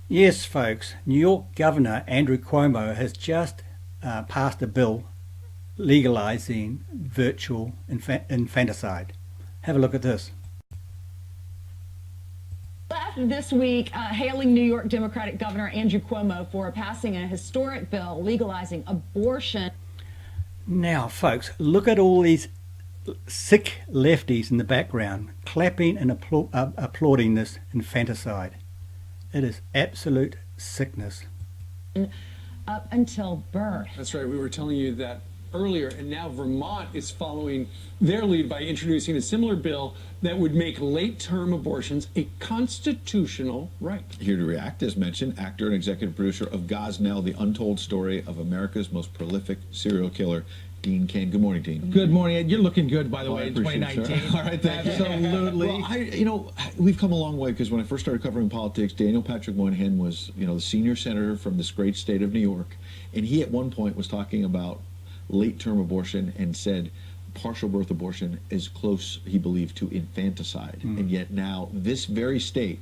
Yes, folks, New York Governor Andrew Cuomo has just passed a bill legalizing virtual infanticide. Have a look at this. Left this week, hailing New York Democratic Governor Andrew Cuomo for passing a historic bill legalizing abortion. Now, folks, look at all these sick lefties in the background clapping and applauding this infanticide. It is absolute sickness. Up until birth. That's right. We were telling you that earlier, and now Vermont is following their lead by introducing a similar bill that would make late-term abortions a constitutional right. Here to react, as mentioned, actor and executive producer of Gosnell, the untold story of America's most prolific serial killer, Dean Cain. Good morning, Dean. Good morning. You're looking good, by the way, in appreciate it, 2019. sir. All right, thank you. Absolutely. Well, we've come a long way because when I first started covering politics, Daniel Patrick Moynihan was, the senior senator from this great state of New York, and he at one point was talking about late-term abortion and said partial birth abortion is close, he believed, to infanticide. And yet now this very state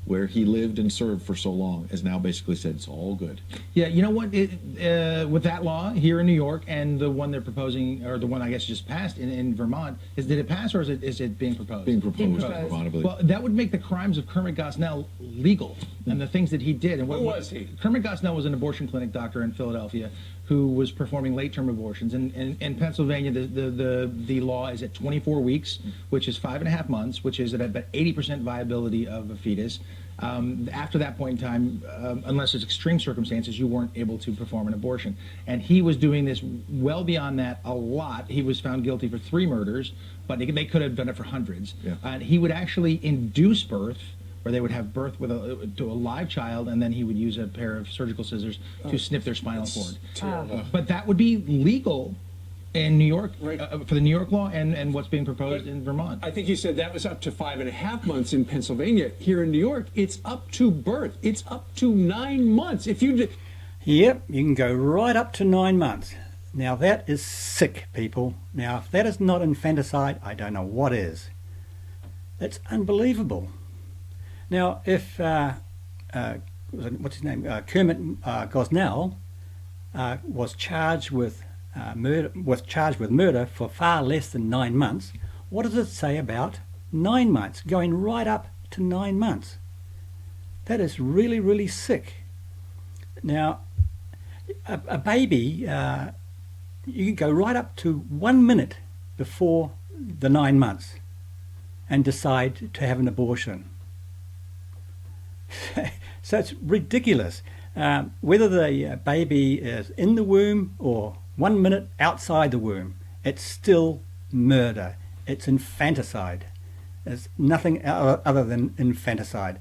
where he lived and served for so long has now basically said it's all good. Yeah, you know what? With that law here in New York and the one they're proposing, or the one I guess just passed in Vermont, did it pass or is it being proposed? Being proposed in Vermont, I believe. Well, that would make the crimes of Kermit Gosnell legal, and the things that he did. And Who was he? Kermit Gosnell was an abortion clinic doctor in Philadelphia who was performing late-term abortions. And in Pennsylvania, the law is at 24 weeks, which is 5.5 months, which is at about 80% viability of a fetus. After that point in time, unless there's extreme circumstances, you weren't able to perform an abortion. And he was doing this well beyond that a lot. He was found guilty for 3 murders, but they could have done it for hundreds. Yeah. And he would actually induce birth, where they would have birth with to a live child, and then he would use a pair of surgical scissors to snip their spinal cord. But that would be legal in New York, Right. For the New York law and what's being proposed in Vermont. I think you said that was up to 5.5 months in Pennsylvania. Here in New York, it's up to birth. It's up to 9 months. If you Yep, you can go right up to 9 months. Now that is sick, people. Now if that is not infanticide, I don't know what is. It's unbelievable. Now if, what's his name, Kermit Gosnell was charged with murder for far less than 9 months, what does it say about 9 months, going right up to 9 months? That is really, really sick. Now, a baby, you can go right up to 1 minute before the 9 months and decide to have an abortion. So it's ridiculous. Whether the baby is in the womb or 1 minute outside the womb, it's still murder. It's infanticide. It's nothing other than infanticide.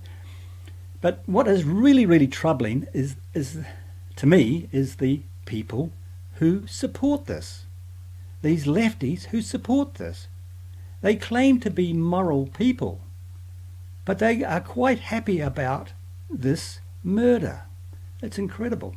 But what is really, really troubling is to me, is the people who support this. These lefties who support this. They claim to be moral people, but they are quite happy about this murder. It's incredible.